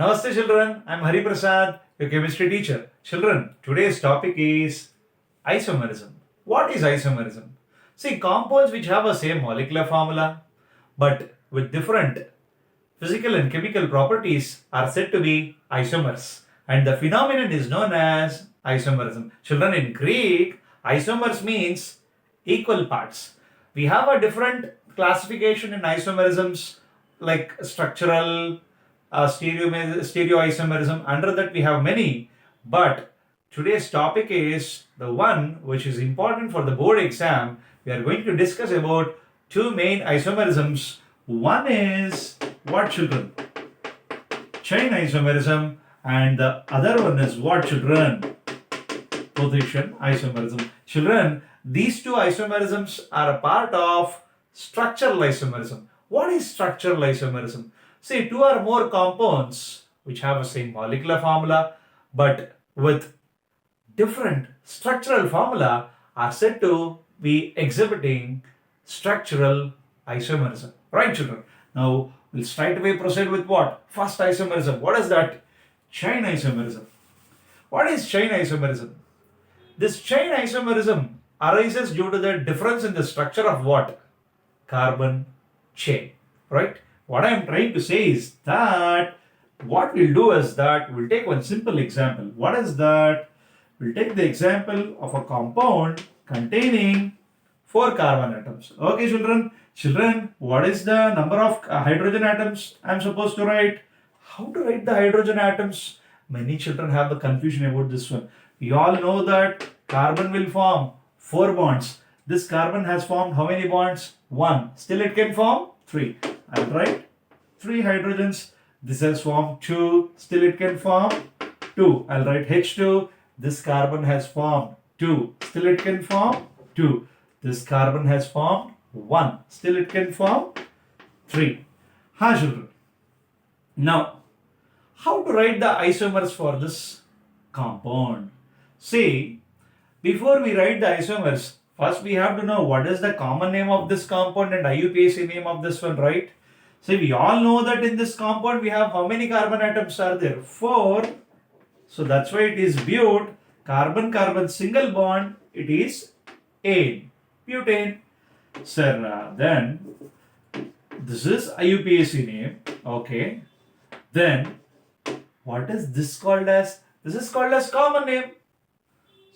Namaste children, I'm Hari Prasad, your chemistry teacher. Children, today's topic is isomerism. What is isomerism? See, compounds which have a same molecular formula but with different physical and chemical properties are said to be isomers, and the phenomenon is known as isomerism. Children, in Greek, isomers means equal parts. We have a different classification in isomerisms like structural, stereoisomerism. Under that, we have many, but today's topic is the one which is important for the board exam. We are going to discuss about two main isomerisms. One is what, children? Chain isomerism, and the other one is what, children? Position isomerism. Children, these two isomerisms are a part of structural isomerism. What is structural isomerism? See, two or more compounds which have the same molecular formula but with different structural formula are said to be exhibiting structural isomerism. Right, children? Now, we'll straight away proceed with what? First isomerism. What is that? Chain isomerism. What is chain isomerism? This chain isomerism arises due to the difference in the structure of what? Carbon chain. Right? What I am trying to say is that what we'll do is that we'll take one simple example. What is that? We'll take the example of a compound containing 4 carbon atoms. Okay, children. Children, what is the number of hydrogen atoms I'm supposed to write? How to write the hydrogen atoms? Many children have the confusion about this one. We all know that carbon will form 4 bonds. This carbon has formed how many bonds? 1. Still it can form 3. I'll write 3 hydrogens. This has formed 2. Still it can form 2. I'll write H2. This carbon has formed 2. Still it can form 2. This carbon has formed 1. Still it can form 3. Children. Now, how to write the isomers for this compound? See, before we write the isomers, first we have to know what is the common name of this compound and IUPAC name of this one, right? So we all know that in this compound we have how many carbon atoms are there? 4. So that's why it is bute. Carbon-carbon single bond, it is ane. Butane. Sir, then this is IUPAC name. Okay. Then what is this called as? This is called as common name.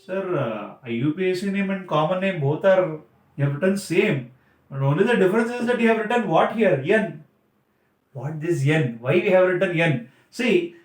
Sir, IUPAC name and common name both are, you have written same. But only the difference is that you have written what here? N. What this N? Why we have written N? See,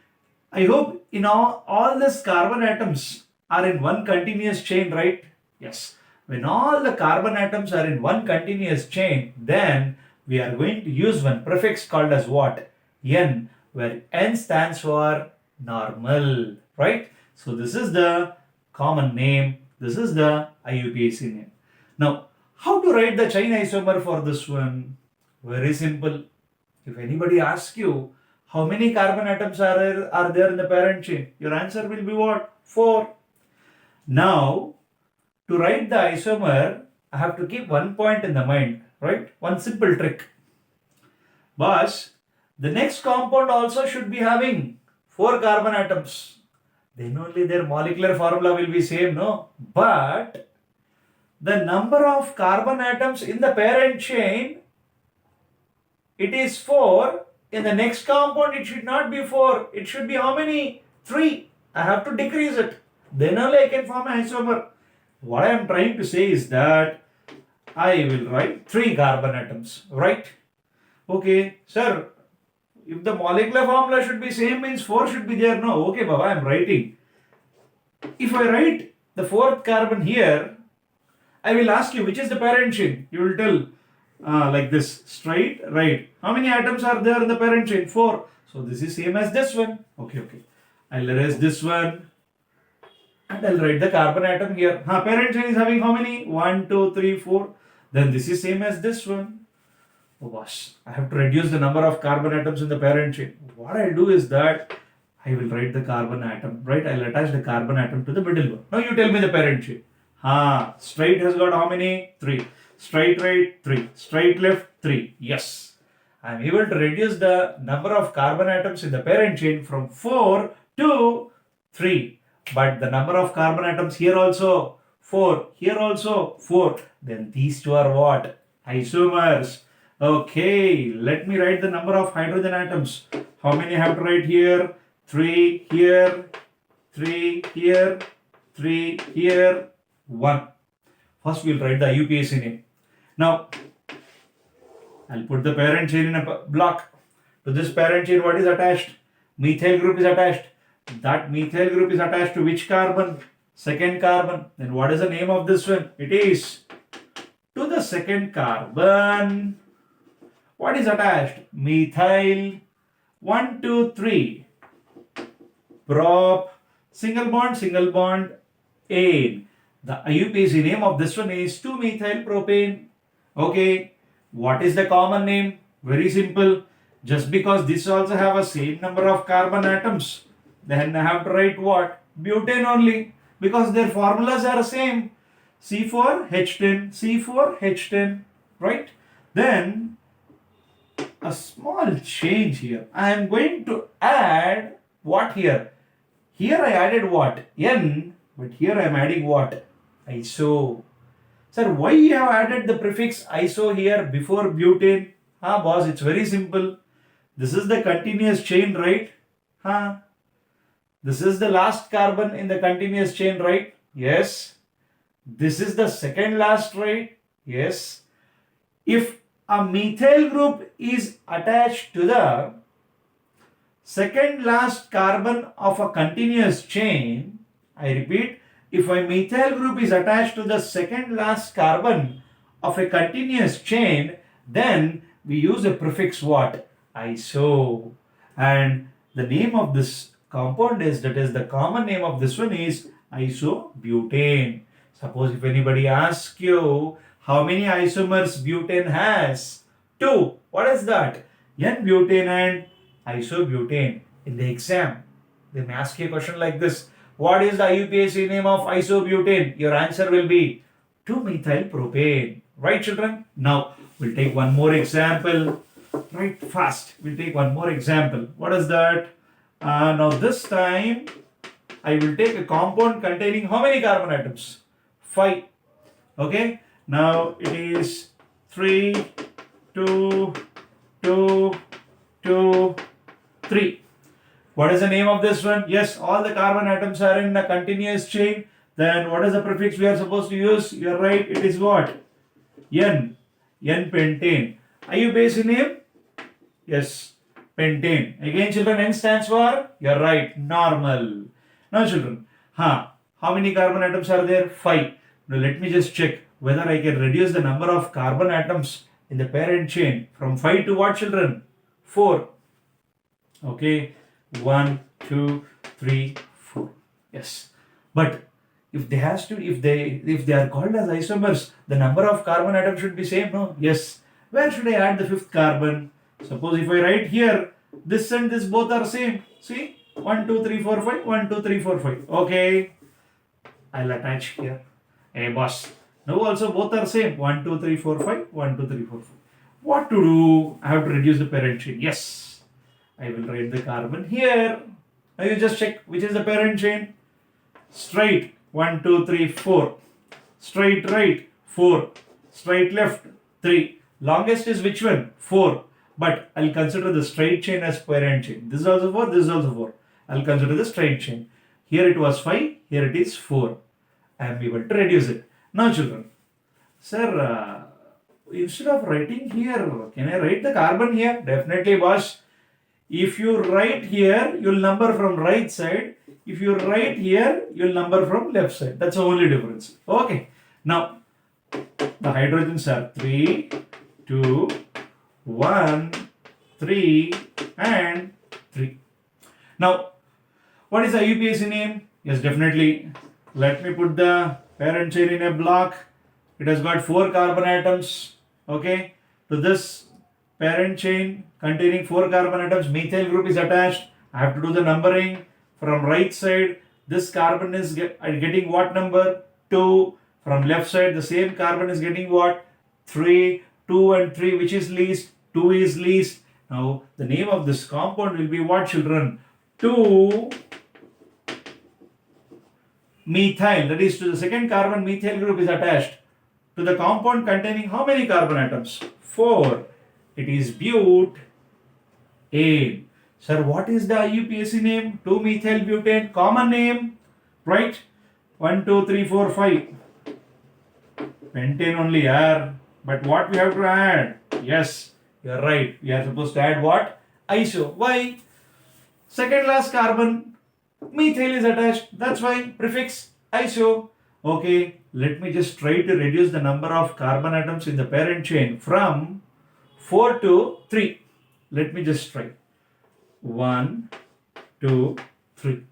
I hope all these carbon atoms are in one continuous chain, right? Yes. When all the carbon atoms are in one continuous chain, then we are going to use one prefix called as what? N, where N stands for normal, right? So this is the common name. This is the IUPAC name. Now, how to write the chain isomer for this one? Very simple. If anybody asks you how many carbon atoms are there in the parent chain, your answer will be what? 4. Now, to write the isomer, I have to keep one point in the mind, right? One simple trick. But the next compound also should be having 4 carbon atoms. Then only their molecular formula will be same, no? But the number of carbon atoms in the parent chain, it is 4. In the next compound, it should not be 4. It should be how many? 3. I have to decrease it. Then only I can form an isomer. What I am trying to say is that I will write 3 carbon atoms, right? Okay, sir, if the molecular formula should be same means 4 should be there. No, okay, Baba, I am writing. If I write the 4th carbon here, I will ask you which is the parent chain. You will tell like this, straight, right. How many atoms are there in the parent chain? 4. So this is same as this one. Okay. I'll erase this one. And I'll write the carbon atom here. Parent chain is having how many? 1, 2, 3, 4. Then this is same as this one. Oh gosh, I have to reduce the number of carbon atoms in the parent chain. What I'll do is that I will write the carbon atom, right? I'll attach the carbon atom to the middle one. Now you tell me the parent chain. Straight has got how many? 3. Straight right, 3. Straight left, 3. Yes. I'm able to reduce the number of carbon atoms in the parent chain from 4 to 3. But the number of carbon atoms here also 4, here also 4. Then these two are what? Isomers. Okay, let me write the number of hydrogen atoms. How many I have to write here? 3 here, 3 here, 3 here, 1. First we'll write the IUPAC name. Now, I'll put the parent chain in a block. To this parent chain, what is attached? Methyl group is attached. That methyl group is attached to which carbon? Second carbon. Then what is the name of this one? It is to the second carbon. What is attached? Methyl. 1, 2, 3. Prop. Single bond, ane. The IUPAC name of this one is 2-methyl propane. Okay. What is the common name? Very simple. Just because this also have a same number of carbon atoms, then I have to write what? Butane only. Because their formulas are same. C4H10, C4H10. Right? Then, a small change here. I am going to add what here? Here I added what? N. But here I am adding what? Iso. Sir, why you have added the prefix iso here before butane? Boss, it's very simple. This is the continuous chain, right? This is the last carbon in the continuous chain, right? Yes. This is the second last, right? Yes. If a methyl group is attached to the second last carbon of a continuous chain, I repeat, if a methyl group is attached to the second last carbon of a continuous chain, then we use a prefix what? Iso. And the name of this compound is, that is the common name of this one is isobutane. Suppose if anybody asks you how many isomers butane has? 2. What is that? N-butane and isobutane. In the exam, they may ask you a question like this. What is the IUPAC name of isobutane? Your answer will be 2-methyl propane. Right, children? Now, we'll take one more example. Right, fast. We'll take one more example. What is that? Now, this time, I will take a compound containing how many carbon atoms? 5. Okay. Now, it is 3, 2, 2, 2, 3. What is the name of this one? Yes, all the carbon atoms are in a continuous chain. Then what is the prefix we are supposed to use? You are right. It is what? N. N-pentane. IUPAC name? Yes, pentane. Again, children, N stands for? You are right. Normal. Now, children, how many carbon atoms are there? 5. Now, let me just check whether I can reduce the number of carbon atoms in the parent chain from 5 to what, children? 4. Okay. 1, 2, 3, 4. Yes. But if they are called as isomers, the number of carbon atoms should be same, no? Yes. Where should I add the 5th carbon? Suppose if I write here, this and this both are same. See? 1, 2, 3, 4, 5. 1, 2, 3, 4, 5. Okay. I'll attach here. Hey, boss. Now also both are same. 1, 2, 3, 4, 5. 1, 2, 3, 4, 5. What to do? I have to reduce the parent chain. Yes. I will write the carbon here. Now you just check which is the parent chain. Straight 1, 2, 3, 4. Straight right 4. Straight left 3. Longest is which one? 4. But I'll consider the straight chain as parent chain. This is also 4. This is also 4. I'll consider the straight chain. Here it was 5. Here it is 4. I am able to reduce it. Now children, sir, instead of writing here, can I write the carbon here? Definitely, boss. If you write here, you'll number from right side. If you write here, you'll number from left side. That's the only difference. Okay. Now, the hydrogens are 3, 2, 1, 3, and 3. Now, what is the IUPAC name? Yes, definitely. Let me put the parent chain in a block. It has got 4 carbon atoms. Okay. To this parent chain containing 4 carbon atoms, methyl group is attached. I have to do the numbering from right side. This carbon is getting what number? 2. From left side, the same carbon is getting what? 3. 2 and 3, which is least? 2 is least. Now the name of this compound will be what, children? 2 methyl. That is, to the second carbon methyl group is attached to the compound containing how many carbon atoms? 4. It is butane. Sir, what is the IUPAC name? 2-methyl butane. Common name, right? 1, 2, 3, 4, 5. Pentane only, yaar. But what we have to add? Yes, you are right. We are supposed to add what? Iso. Why? Second last carbon methyl is attached. That's why prefix iso. Okay, let me just try to reduce the number of carbon atoms in the parent chain from 4 to 3. Let me just try. 1, 2, 3.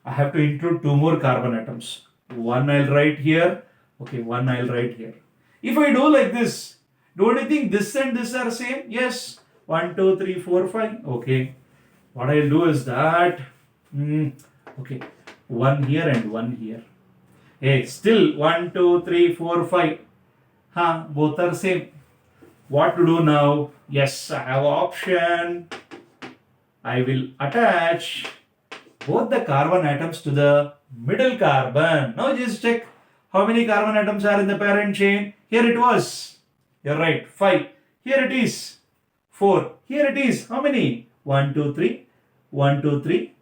I have to include 2 more carbon atoms. 1 I'll write here. Okay, 1 I'll write here. If I do like this, don't you think this and this are same? Yes. 1, 2, 3, 4, 5. Okay. What I'll do is that, okay, 1 here and 1 here. Hey, still 1, 2, 3, 4, 5. Both are same. What to do now? Yes, I have an option. I will attach both the carbon atoms to the middle carbon. Now just check how many carbon atoms are in the parent chain. Here it was. You're right, 5. Here it is 4. Here it is how many? 1, 2, 3. 1, 2, 3.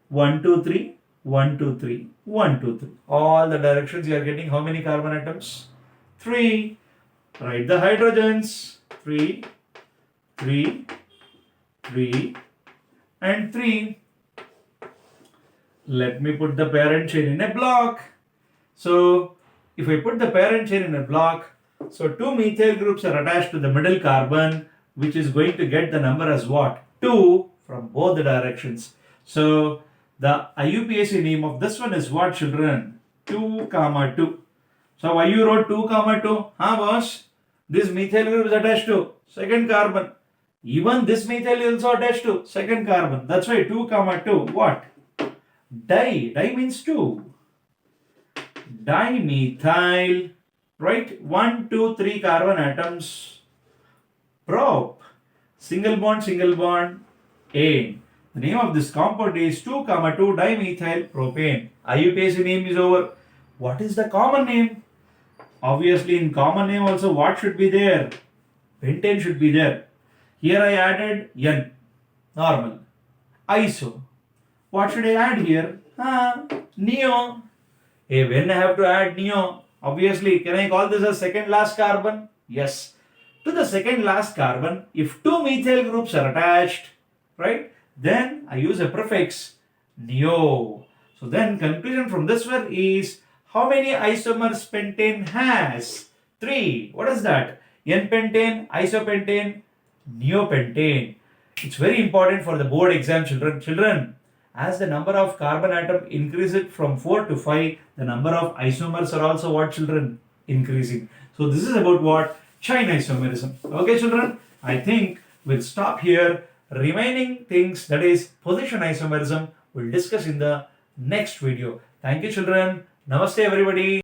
1, 2, 3. 1, 2, 3. 1, 2, 3. All the directions you are getting how many carbon atoms? 3. Write the hydrogens. 3, 3, 3, and 3. Let me put the parent chain in a block. So, if I put the parent chain in a block, so 2 methyl groups are attached to the middle carbon, which is going to get the number as what? 2 from both the directions. So, the IUPAC name of this one is what, children? 2, 2. So, why you wrote 2, 2? Boss? This methyl group is attached to second carbon. Even this methyl is also attached to second carbon. That's why 2, 2. What? Di. Di means 2. Dimethyl. Right? 1, 2, 3 carbon atoms. Prop. Single bond, ane. The name of this compound is 2, 2 dimethyl propane. IUPAC name is over. What is the common name? Obviously, in common name also, what should be there? Pentane should be there. Here I added N, normal. Iso. What should I add here? Neo. Hey, when I have to add neo, obviously, can I call this a second last carbon? Yes. To the second last carbon, if 2 methyl groups are attached, right, then I use a prefix neo. So then conclusion from this one is, how many isomers pentane has? 3. What is that? N-pentane, isopentane, neopentane. It's very important for the board exam, children. Children, as the number of carbon atom increases from 4 to 5, the number of isomers are also what, children? Increasing. So this is about what? Chain isomerism. Okay, children? I think we'll stop here. Remaining things, that is position isomerism, we'll discuss in the next video. Thank you, children. Namaste, everybody.